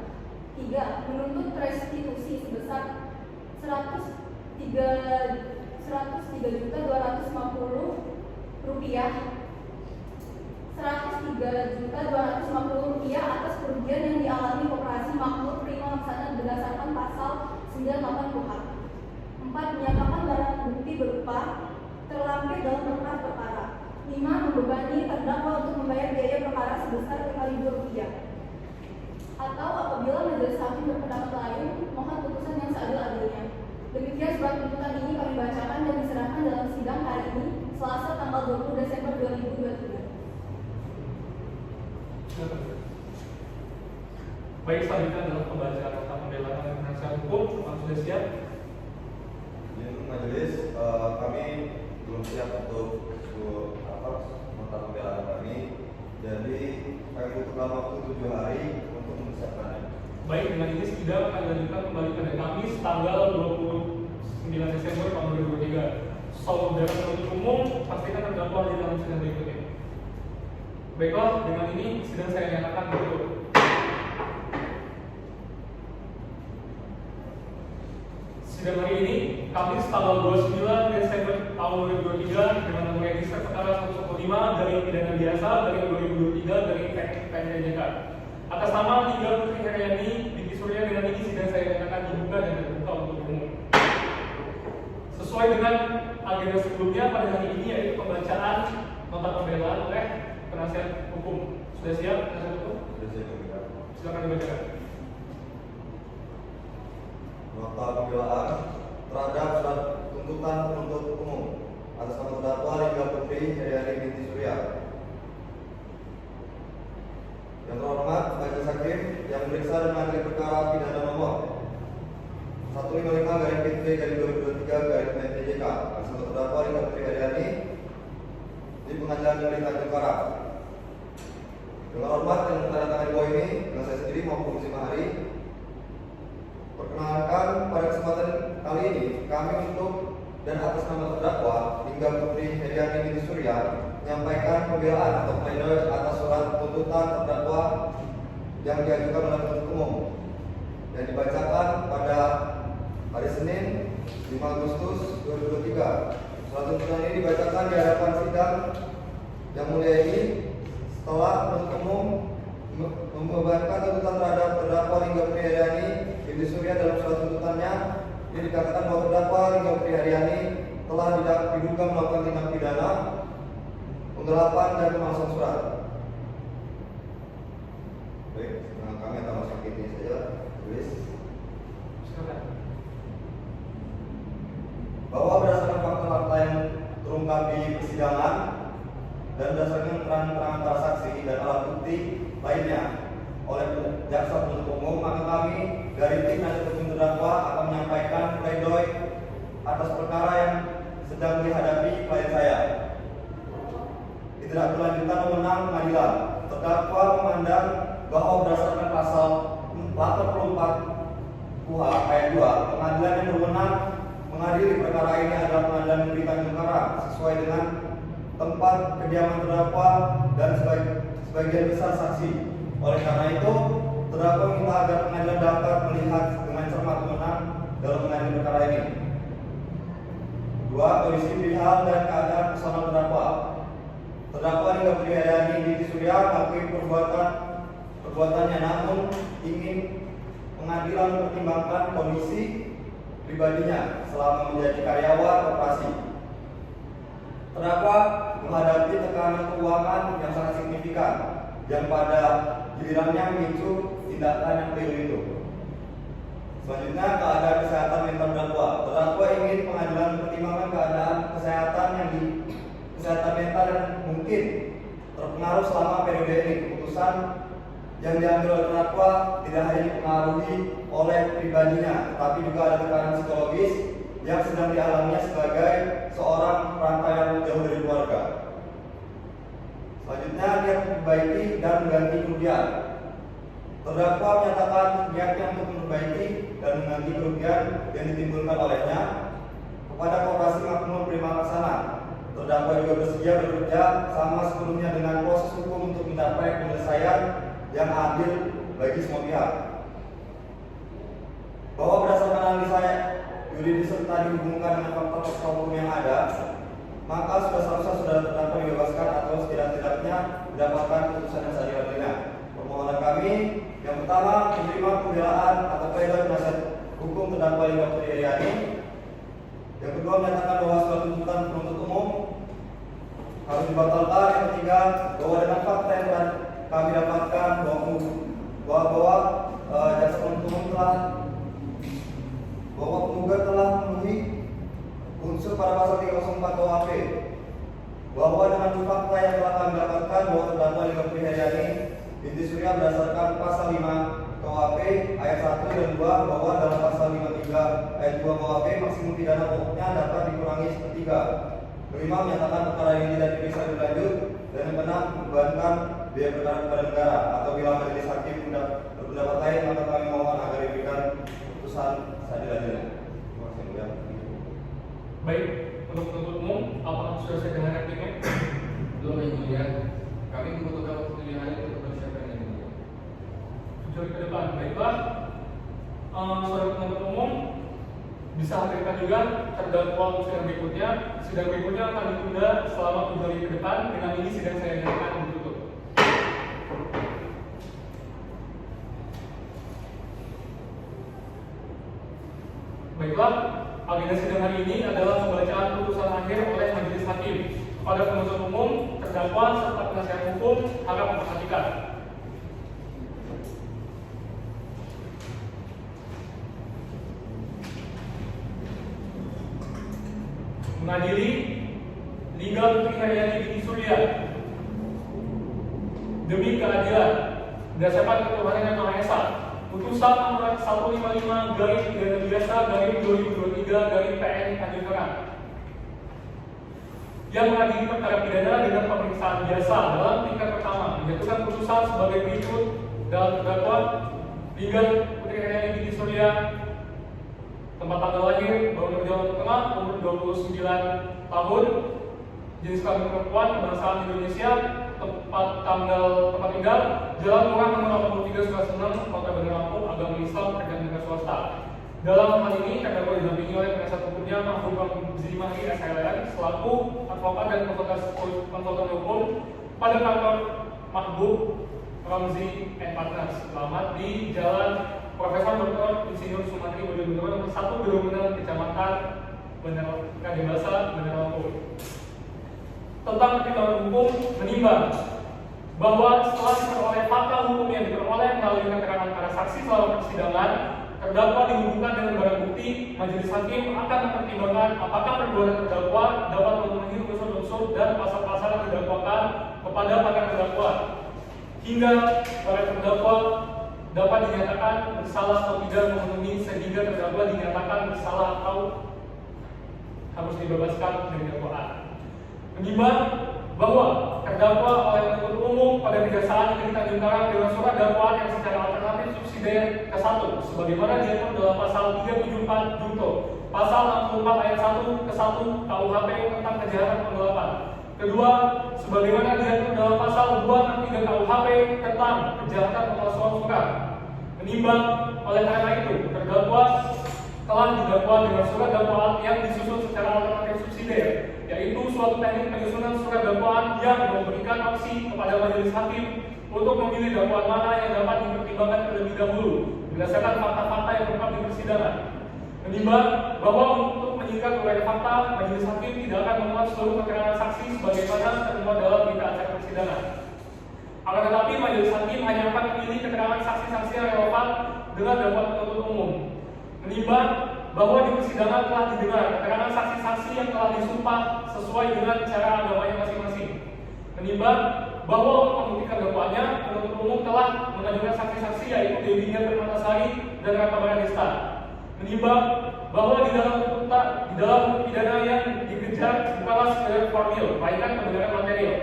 3. Menuntut restitusi sebesar 103.250 rupiah atas kerugian yang dialami koperasi makmur prima laksana berdasarkan pasal 98 KUHP. 4. Menyatakan barang bukti berupa terlampir dalam berkas perkara. 5. Membebani terdakwa untuk membayar biaya perkara sebesar Rp5.000 atau apabila majelis hakim berpendapat lain, mohon putusan yang seadil-adilnya. Demikian surat tuntutan ini kami bacakan dan diserahkan dalam sidang hari ini, Selasa tanggal 20 Desember 2023. Baik, selanjutnya adalah pembacaan nota pembelaan oleh penasihat hukum. Sudah siap? Majelis, kami belum siap untuk nota pembelaan kami. Jadi kami butuhkan waktu 7 hari untuk mempersiapkannya. Baik, dengan ini sidang akan dilanjutkan kembali pada Kamis tanggal 29 Desember tahun 2023. Saudara penuntut umum pastikan terdakwa di dalam sidang berikutnya. Baiklah, dengan ini sidang saya nyatakan ditutup. Sidang hari ini Kamis tanggal 29 Desember tahun 2023 dengan nomor register perkara 115 dari pidana biasa dari 2023 dari PNTJK. Atas nama Lingga Putri Heriani binti Surya, dengan ini sidang saya nyatakan dibuka dan terbuka untuk umum. Sesuai dengan agenda sebelumnya pada hari ini yaitu pembacaan nota pembelaan oleh penasihat hukum. Sudah siap penasihat hukum? Sudah siap. Silakan dibacakan. Nota pembelaan terhadap surat tuntutan penuntut umum atas nama terdakwa Lingga Putri Heriani binti Surya. Yang terhormat Majelis Hakim yang memeriksa dan mengadili perkara pidana nomor 155/PT/2023/PNTJK atas nama terdakwa Lingga Putri Heriani di Pengadilan Negeri Tanjung Karang. Dengan hormat yang menandatangani bahwa ini dengan saya sendiri maupun Komisi Mahari, perkenalkan pada kesempatan kali ini kami untuk dan atas nama terdakwa Lingga Putri Heriani binti Surya menyampaikan pembelaan atau pledoi atas surat tuntutan terdakwa yang diajukan oleh penuntut umum dan dibacakan pada hari Senin 5 Agustus 2023 Surat tuntutan ini dibacakan di hadapan sidang yang mulia ini setelah penuntut umum membebankan tuntutan terhadap terdakwa Lingga Priharyani binti Surya. Dalam surat tuntutannya ini dikatakan bahwa terdakwa Lingga Priharyani telah diduga melakukan tindak pidana penggelapan dan pemalsuan surat. Baik, kami akan masuk ini saja. Tulis bahwa berdasarkan fakta-fakta yang terungkap di persidangan dan berdasarkan keterangan para saksi dan alat bukti lainnya oleh jaksa penuntut umum, maka kami dari tim penasihat hukum terdakwa akan menyampaikan pledoi atas perkara yang sedang dihadapi klien saya. Tidak berlanjutan memenang pengadilan. Terdakwa memandang bahwa berdasarkan pasal 84 KUHP ayat 2, pengadilan yang berwenang mengadili perkara ini adalah Pengadilan Negeri Tanjung Karang sesuai dengan tempat kediaman terdakwa dan sebagian besar saksi. Oleh karena itu, terdakwa minta agar pengadilan dapat melihat dengan cermat menang dalam mengadili perkara ini. 2. Kondisi perihal dan keadaan personal terdakwa. Terdakwa Lingga Priharyani binti Surya mengakui perbuatannya, namun ingin pengadilan mempertimbangkan kondisi pribadinya selama menjadi karyawan koperasi. Terdakwa menghadapi tekanan keuangan yang sangat signifikan yang pada gilirannya memicu tindakan yang keliru itu. Selanjutnya, keadaan kesehatan mental terdakwa. Terdakwa ingin pengadilan mempertimbangkan keadaan kesehatan mental yang mungkin terpengaruh selama periode ini. Keputusan yang diambil oleh terdakwa tidak hanya dipengaruhi oleh pribadinya, tetapi juga ada tekanan psikologis yang sedang dialaminya sebagai seorang perantauan jauh dari keluarga. Selanjutnya, niat memperbaiki dan mengganti kerugian. Terdakwa menyatakan niatnya untuk memperbaiki dan mengganti kerugian yang ditimbulkan olehnya kepada Koperasi Makmur Prima Laksana. Terdakwa juga bersedia bekerja sama sepenuhnya dengan proses hukum untuk mencapai penyelesaian yang adil bagi semua pihak. Bahwa berdasarkan analisa yuridis serta dihubungkan dengan fakta-fakta hukum yang ada, maka sudah seharusnya saudara terdakwa dibebaskan atau setidak-tidaknya mendapatkan putusan yang seadil-adilnya. Permohonan kami yang pertama, menerima pembelaan atau pledoi penasihat hukum terdakwa Lingga Priharyani. Yang kedua, menyatakan bahwa surat tuntutan penuntut umum harus dibatalkan. Yang ketiga, bahwa dengan fakta yang kami dapatkan bahwa jaksa penuntut umum bahwa penggugat telah memenuhi unsur pada pasal 304 KUHP, bahwa dengan fakta yang telah kami dapatkan bahwa terdakwa Lingga Priharyani binti Surya berdasarkan pasal 5 KUHP ayat 1 dan 2, bahwa dalam pasal 53 ayat 2 KUHP maksimum pidana pokoknya dapat dikurangi sepertiga. Kelima, menyatakan perkara ini tidak diperiksa lebih lanjut dan yang keenam, membebankan biaya perkara kepada negara. Atau bila majelis hakim berpendapat lain, maka kami mohon agar diberikan putusan seadil-adilnya. Terima kasih. Baik, untuk penuntut umum, apakah sudah saya dengar repliknya? Belum, Yang Mulia. Kami membutuhkan waktu 5 hari untuk persiapan yang mulia. Jujur ke depan, baiklah. Saudara penuntut umum bisa hadirkan juga terdakwa sidang berikutnya. Sidang berikutnya akan ditunda selama 7 hari ke depan. Dengan ini sidang saya nyatakan ditutup. Baiklah, agenda sidang hari ini adalah pembacaan putusan akhir oleh majelis hakim. Kepada penuntut umum, terdakwa serta penasihat hukum harap memperhatikan. Mengadili Lingga Priharyani binti Surya demi keadilan berdasarkan ketuhanan yang Maha Esa. Putusan nomor 155/2023/2023/PN Tanjung Karang yang mengadili perkara pidana dengan pemeriksaan biasa dalam tingkat pertama menjatuhkan putusan sebagai berikut dalam terdakwa Lingga Priharyani binti Surya, tempat tanggal lahir Bangun Jawa Tengah, umur 29 tahun, jenis kelamin perempuan, kebangsaan Indonesia, tempat tinggal Jalan Murah nomor 83/9, Kota Bandar Lampung, agama Islam, kerjaan negara swasta. Dalam hal ini terdakwa didampingi oleh penasihat hukumnya Mahfud Ramzi Mahdi SLN selaku advokat dan konsultan hukum pada kantor Mahfud Ramzi & Partners. Selamat di Jalan Profesor Dr. Insinyur Sumatri Bojonegoro nomor 1 Gedung Kecamatan Kadembasa, Bandar Lampung. Tentang pertimbangan hukum menimbang bahwa setelah diperoleh fakta hukum yang diperoleh melalui keterangan para saksi selama persidangan, terdakwa dihubungkan dengan barang bukti, majelis hakim akan mempertimbangkan apakah perbuatan terdakwa dapat memenuhi unsur-unsur dan pasal-pasal yang didakwakan kepada para terdakwa, hingga para terdakwa dapat dinyatakan bersalah atau tidak memenuhi sehingga terdakwa dinyatakan bersalah atau harus dibebaskan dari dakwaan. Menimbang bahwa terdakwa oleh penuntut umum pada kejaksaan negeri Tanjung Karang dengan surat dakwaan yang secara alternatif subsidiar ke-1 sebagaimana diatur dalam pasal 374 junto pasal 64 ayat 1 ke-1 KUHP tentang kejahatan penggelapan. Kedua, sebagaimana diatur dalam pasal 263 KUHP tentang kejahatan pemalsuan surat. Menimbang oleh karena itu, terdakwa telah didakwa dengan surat dakwaan yang disusun secara alternatif subsidiar, yaitu suatu teknik penyusunan surat dakwaan yang memberikan opsi kepada majelis hakim untuk memilih dakwaan mana yang dapat dipertimbangkan terlebih dahulu berdasarkan fakta-fakta yang terungkap di persidangan. Menimbang bahwa untuk menyingkat uraian fakta, majelis hakim tidak akan memuat seluruh keterangan saksi sebagaimana termuat dalam berita acara persidangan. Akan tetapi majelis hakim hanya akan memilih keterangan saksi-saksi yang relevan dengan dakwaan penuntut umum. Menimbang bahwa di persidangan telah didengar keterangan saksi-saksi yang telah disumpah sesuai dengan cara agamanya masing-masing. Menimbang bahwa untuk membuktikan dakwaannya, penuntut umum telah mengajukan saksi-saksi yaitu Dewinya Permatasari dan Raka Baradista. Menimbang bahwa di dalam pidana yang dikejar bukanlah sekedar formil, melainkan kebenaran material.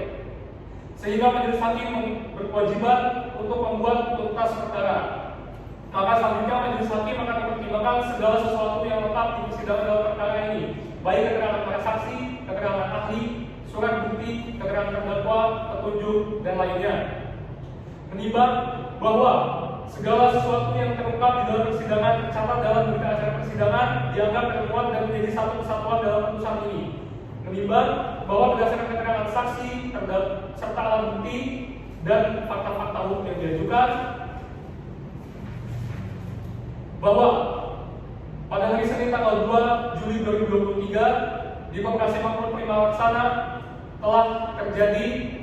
Sehingga majelis hakim berkewajiban untuk membuat tuntas perkara. Maka selanjutnya majelis hakim akan mempertimbangkan segala sesuatu yang lengkap di persidangan dalam perkara ini, baik keterangan para saksi, keterangan ahli, surat bukti, keterangan terdakwa, petunjuk, dan lainnya. Menimbang bahwa segala sesuatu yang terungkap di dalam persidangan tercatat dalam berita acara persidangan dianggap termuat dan menjadi satu kesatuan dalam putusan ini. Menimbang bahwa berdasarkan keterangan saksi, serta alat bukti dan fakta-fakta hukum yang diajukan, bahwa pada hari Senin tanggal 2 Juli 2023 di Koperasi Makmur Prima Laksana telah terjadi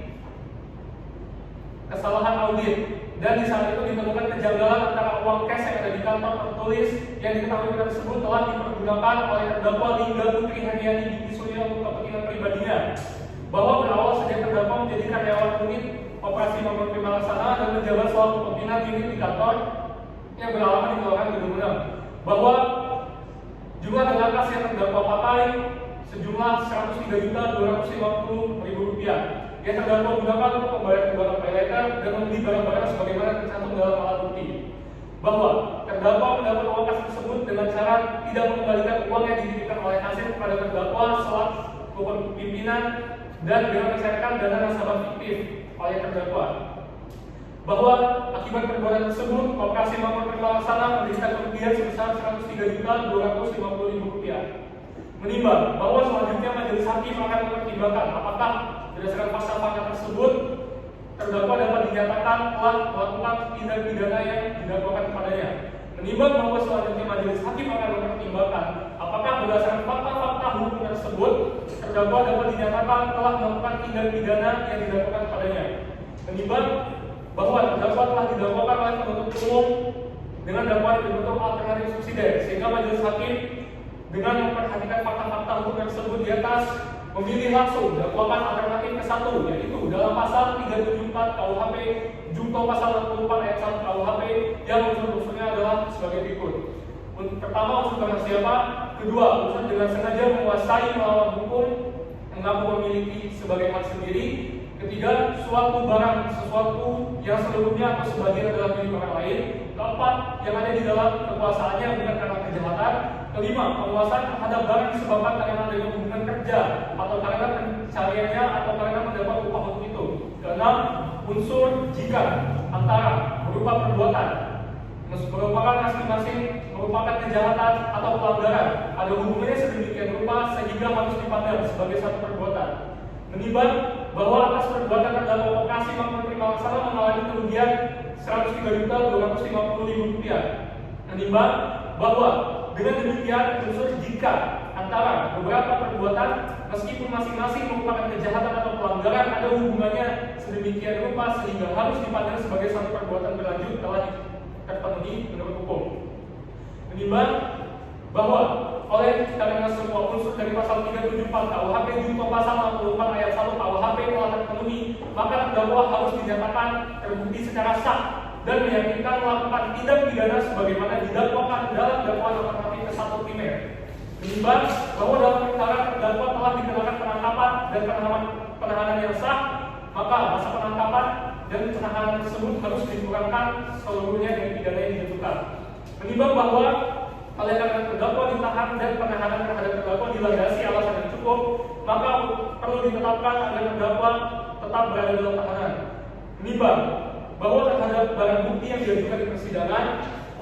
kesalahan audit dan di saat itu ditemukan kejanggalan antara uang cash yang ada di kantor tertulis yang diketahui tersebut telah dipergunakan oleh terdakwa Lingga Putri Heriani Binti Surya untuk kepentingan pribadinya, bahwa berawal sejak terdakwa menjadi karyawan unit Koperasi Makmur Prima Laksana dan menjabat selaku pimpinan unit di kantor yang beralamat di Kelurahan Gedung Menang, bahwa jumlah dana kas yang terdakwa pakai sejumlah Rp103.250.000 yang terdakwa gunakan untuk membayar kebutuhan paylater dan membeli barang-barang sebagaimana tercantum dalam alat bukti, bahwa terdakwa mendapat uang kas tersebut dengan cara tidak mengembalikan uang yang dititipkan oleh hasil kepada terdakwa selaku pimpinan dan dengan mencairkan dana nasabah fiktif oleh terdakwa, bahwa akibat perbuatan tersebut Koperasi Makmur Prima Laksana memberikan kerugian sebesar Rp103.250.000. Menimbang bahwa selanjutnya majelis hakim akan mempertimbangkan apakah berdasarkan fakta-fakta tersebut terdakwa dapat dinyatakan telah melakukan tindak pidana yang didakwakan kepadanya. Menimbang bahwa selanjutnya majelis hakim akan mempertimbangkan apakah berdasarkan fakta-fakta hukum tersebut terdakwa dapat dinyatakan telah melakukan tindak pidana yang didakwakan kepadanya. Menimbang bahwa terdakwa telah didakwakan oleh penuntut umum dengan dakwaan berbentuk alternatif subsidiar, sehingga majelis hakim dengan memperhatikan fakta-fakta hukum tersebut di atas memilih langsung dakwaan alternatif ke-1, yaitu dalam pasal 374 KUHP junto pasal 64 ayat 1 KUHP yang unsur-unsurnya adalah sebagai berikut. Pertama, unsur barang siapa. Kedua, unsur dengan sengaja menguasai melawan hukum, mengaku memiliki sebagai hak sendiri. Ketiga, suatu barang sesuatu yang seluruhnya atau sebagian adalah milik orang lain. Keempat, yang ada di dalam kekuasaannya bukan karena kejahatan. Kelima, penguasaan terhadap barang disebabkan karena adanya hubungan kerja atau karena pencariannya atau karena mendapat upah untuk itu. Keenam, unsur jika antara berupa perbuatan. merupakan masing-masing merupakan kejahatan atau pelanggaran, ada hubungannya sedemikian rupa sehingga harus dipandang sebagai satu perbuatan. Menimbang bahwa atas perbuatan terdakwa operasi makmur prima laksana mengalami kerugian Rp103.250.000. Menimbang bahwa dengan demikian unsur jika antara beberapa perbuatan meskipun masing-masing merupakan kejahatan atau pelanggaran ada hubungannya sedemikian rupa sehingga harus dipandang sebagai satu perbuatan berlanjut telah terpenuhi menurut hukum. Menimbang bahwa oleh karena semua unsur dari pasal 374 KUHP junto pasal 64 ayat 1 KUHP telah terpenuhi, maka terdakwa harus dinyatakan terbukti secara sah dan meyakinkan melakukan tindak pidana sebagaimana didakwakan dalam dakwaan alternatif ke 1 primer. Menimbang bahwa dalam perkara terdakwa telah dikenakan penangkapan dan penahanan yang sah, maka masa penangkapan dan penahanan tersebut harus dikurangkan seluruhnya dari pidana yang dijatuhkan. Menimbang bahwa oleh karena terdakwa ditahan dan penahanan terhadap terdakwa dilandasi alasan yang cukup, maka perlu ditetapkan agar terdakwa tetap berada dalam tahanan. Menimbang bahwa terhadap barang bukti yang diajukan di persidangan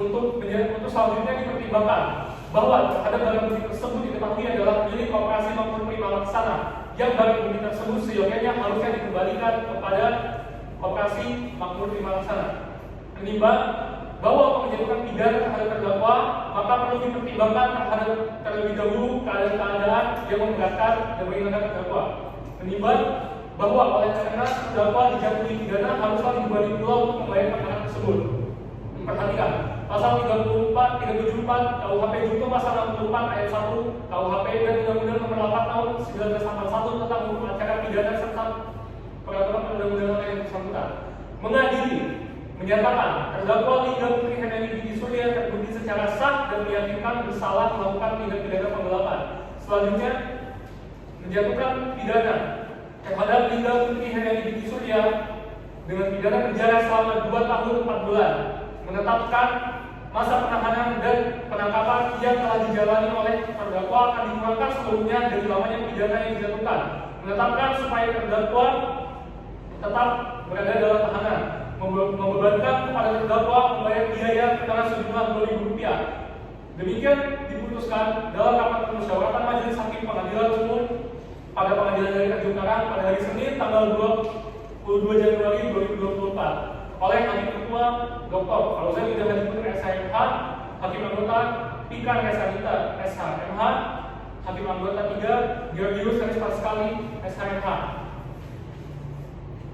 untuk selanjutnya dipertimbangkan bahwa terhadap barang bukti tersebut diketahui adalah milik Koperasi Makmur Prima Laksana yang barang bukti tersebut seyogyanya harusnya dikembalikan kepada Koperasi Makmur Prima Laksana. Menimbang bahwa menjatuhkan pidana terhadap terdakwa maka perlu dipertimbangkan terhadap terlebih dahulu keadaan-keadaan yang memberatkan dan meringankan terdakwa. Menimbang bahwa oleh karena terdakwa dijatuhi pidana haruslah diberi pula untuk membayar perkara tersebut. Memperhatikan pasal 34, 374 KUHP junto pasal 64 ayat 1 KUHP dan Undang-Undang Nomor 8 Tahun 1981 tentang hukum acara pidana serta peraturan perundang-undangan yang bersangkutan. Mengadili menyatakan terdakwa Linda Putri Hendani Binti Surya terbukti secara sah dan meyakinkan bersalah melakukan tindak pidana penggelapan. Selanjutnya menjatuhkan pidana terhadap Linda Putri Hendani Binti Surya dengan pidana penjara selama 2 tahun 4 bulan, menetapkan masa penahanan dan penangkapan yang telah dijalani oleh terdakwa akan dikurangkan seluruhnya dari lamanya pidana yang dijatuhkan, menetapkan supaya terdakwa tetap berada dalam tahanan, membebankan kepada terdakwa membayar biaya keterangan sejumlah Rp2.000. Demikian diputuskan dalam rapat permusyawaratan Majelis Hakim Pengadilan Umum pada Pengadilan Negeri Tanjung Karang pada hari Senin tanggal 22 Januari 2024 oleh Hakim Ketua Dr. Fauzan Ida Hadi Putri SHMH, Hakim Anggota Pikar Resanita SHMH, Hakim Anggota 3 Georgius Haris Paskali SHMH.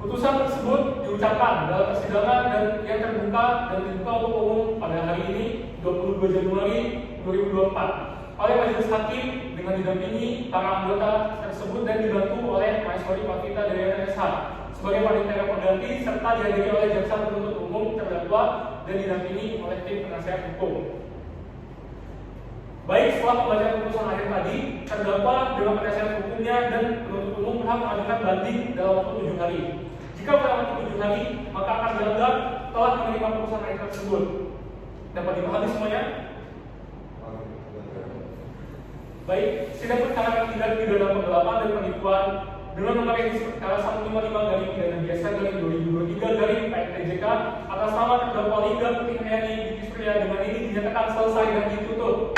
Putusan tersebut diucapkan dalam persidangan dan yang terbuka dan dibuka untuk umum pada hari ini 22 Januari 2024 oleh Majelis Hakim dengan didampingi para anggota tersebut dan dibantu oleh Mahiswari Pavita dari SH sebagai panitia pengganti serta dihadiri oleh jaksa penuntut umum terdakwa dan didampingi oleh tim penasihat hukum. Baik, setelah pembacaan putusan akhir tadi, terdakwa dengan penasihat hukumnya dan penuntut umum berhak mengajukan banding dalam waktu 7 hari. Jika pada waktu 7 hari, maka akan dianggap telah menerima putusan akhir tersebut. Dapat dipahami semuanya? Baik, sidang perkara tindak pidana penggelapan dan penipuan dengan nomor registrasi perkara 155 garing pidana biasa garing 2023 garing PNTJK atas nama terdakwa Linda Putri Hendani Binti Surya dengan ini dinyatakan selesai dan ditutup.